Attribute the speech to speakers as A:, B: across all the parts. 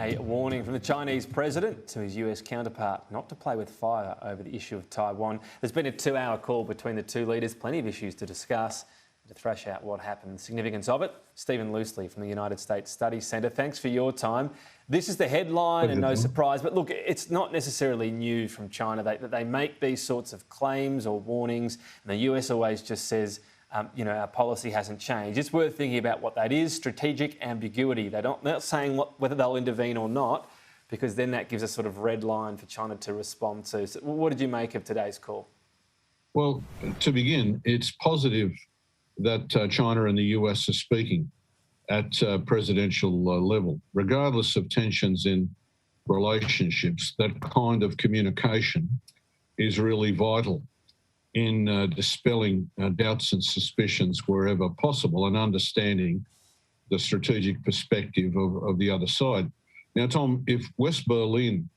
A: A warning from the Chinese president to his US counterpart not to play with fire over the issue of Taiwan. There's been a 2-hour call between the two leaders, plenty of issues to discuss, to thrash out what happened, the significance of it. Stephen Loosley from the United States Studies Centre, thanks for your time. This is the headline and no surprise, but look, it's not necessarily new from China that they make these sorts of claims or warnings, and the US always just says, our policy hasn't changed. It's worth thinking about what that is, strategic ambiguity. They're not saying whether they'll intervene or not, because then that gives a sort of red line for China to respond to. So what did you make of today's call?
B: Well, to begin, it's positive that China and the US are speaking at presidential level. Regardless of tensions in relationships, that kind of communication is really vital in dispelling doubts and suspicions wherever possible and understanding the strategic perspective of the other side. Now, Tom, if West Berlin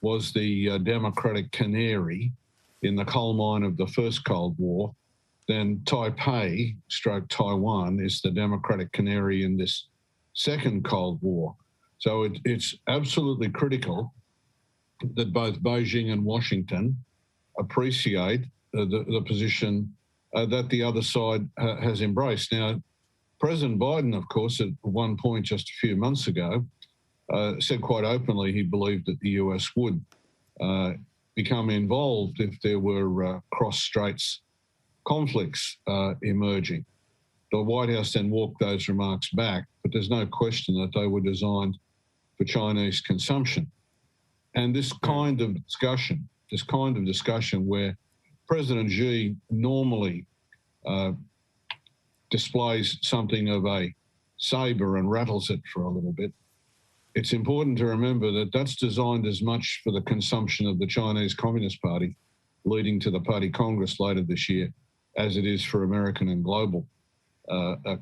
B: was the democratic canary in the coal mine of the first Cold War, then Taipei/Taiwan is the democratic canary in this second Cold War. So it's absolutely critical that both Beijing and Washington appreciate the position that the other side has embraced. Now, President Biden, of course, at one point just a few months ago, said quite openly he believed that the US would become involved if there were cross-straits conflicts emerging. The White House then walked those remarks back, but there's no question that they were designed for Chinese consumption. And this kind of discussion where President Xi normally displays something of a sabre and rattles it for a little bit, it's important to remember that that's designed as much for the consumption of the Chinese Communist Party, leading to the Party Congress later this year, as it is for American and global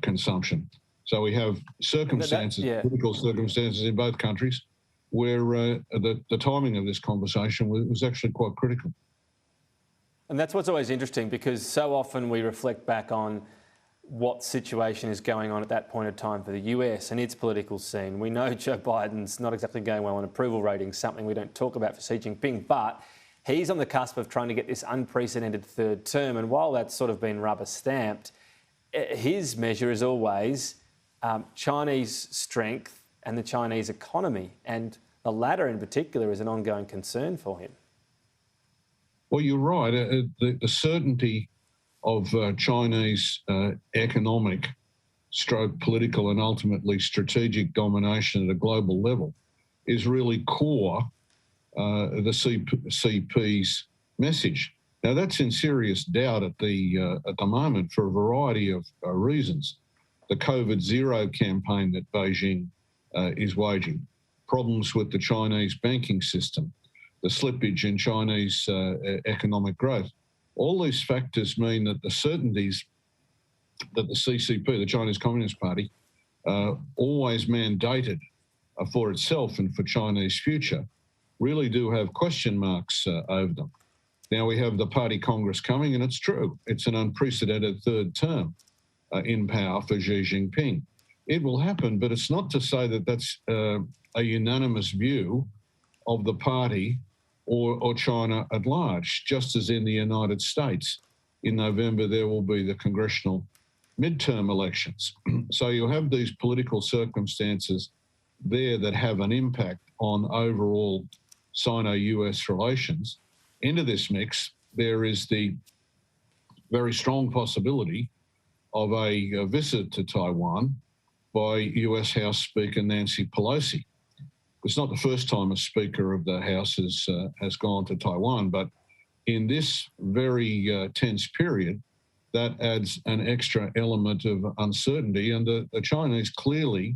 B: consumption. So we have political circumstances in both countries where the timing of this conversation was actually quite critical.
A: And that's what's always interesting, because so often we reflect back on what situation is going on at that point of time for the US and its political scene. We know Joe Biden's not exactly going well on approval ratings, something we don't talk about for Xi Jinping, but he's on the cusp of trying to get this unprecedented third term. And while that's sort of been rubber stamped, his measure is always Chinese strength and the Chinese economy. And the latter in particular is an ongoing concern for him.
B: Well, you're right. The certainty of Chinese economic, political and ultimately strategic domination at a global level is really core the CP's message. Now, that's in serious doubt at the moment for a variety of reasons. The COVID zero campaign that Beijing is waging, problems with the Chinese banking system, the slippage in Chinese economic growth. All these factors mean that the certainties that the CCP, the Chinese Communist Party, always mandated for itself and for Chinese future, really do have question marks over them. Now we have the Party Congress coming, and it's true. It's an unprecedented third term in power for Xi Jinping. It will happen, but it's not to say that that's a unanimous view of the party or China at large. Just as in the United States, in November there will be the congressional midterm elections. So you'll have these political circumstances there that have an impact on overall Sino-US relations. Into this mix, there is the very strong possibility of a visit to Taiwan by US House Speaker Nancy Pelosi. It's not the first time a Speaker of the House has gone to Taiwan, but in this very tense period, that adds an extra element of uncertainty. And the Chinese clearly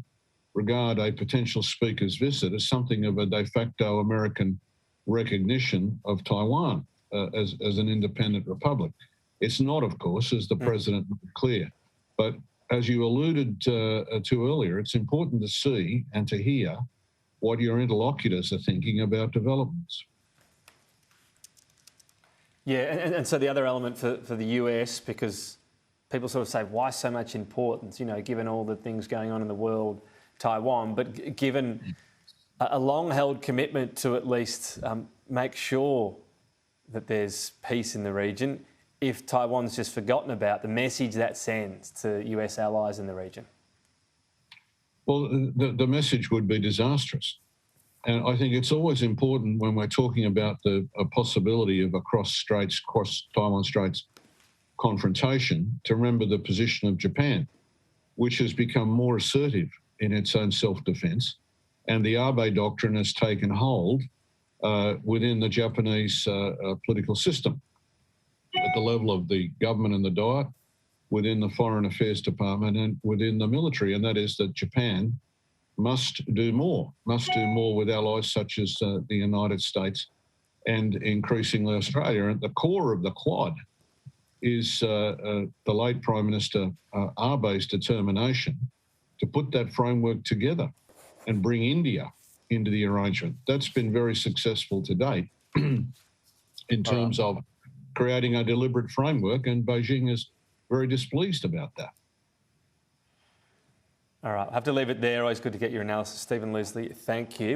B: regard a potential Speaker's visit as something of a de facto American recognition of Taiwan as an independent republic. It's not, of course, as the President made clear. But as you alluded to earlier, it's important to see and to hear what your interlocutors are thinking about developments.
A: Yeah, and so the other element for the US, because people sort of say, why so much importance, given all the things going on in the world, Taiwan, but given a long-held commitment to at least make sure that there's peace in the region. If Taiwan's just forgotten about the message that sends to US allies in the region?
B: Well, the message would be disastrous. And I think it's always important when we're talking about a possibility of a cross Taiwan Straits confrontation to remember the position of Japan, which has become more assertive in its own self-defence. And the Abe doctrine has taken hold within the Japanese political system at the level of the government and the Diet, within the Foreign Affairs Department and within the military, and that is that Japan must do more with allies such as the United States and increasingly Australia. And at the core of the Quad is the late Prime Minister Abe's determination to put that framework together and bring India into the arrangement. That's been very successful to date in terms of creating a deliberate framework, and Beijing is very displeased about that.
A: All right, I have to leave it there. Always good to get your analysis. Stephen Loosley, thank you.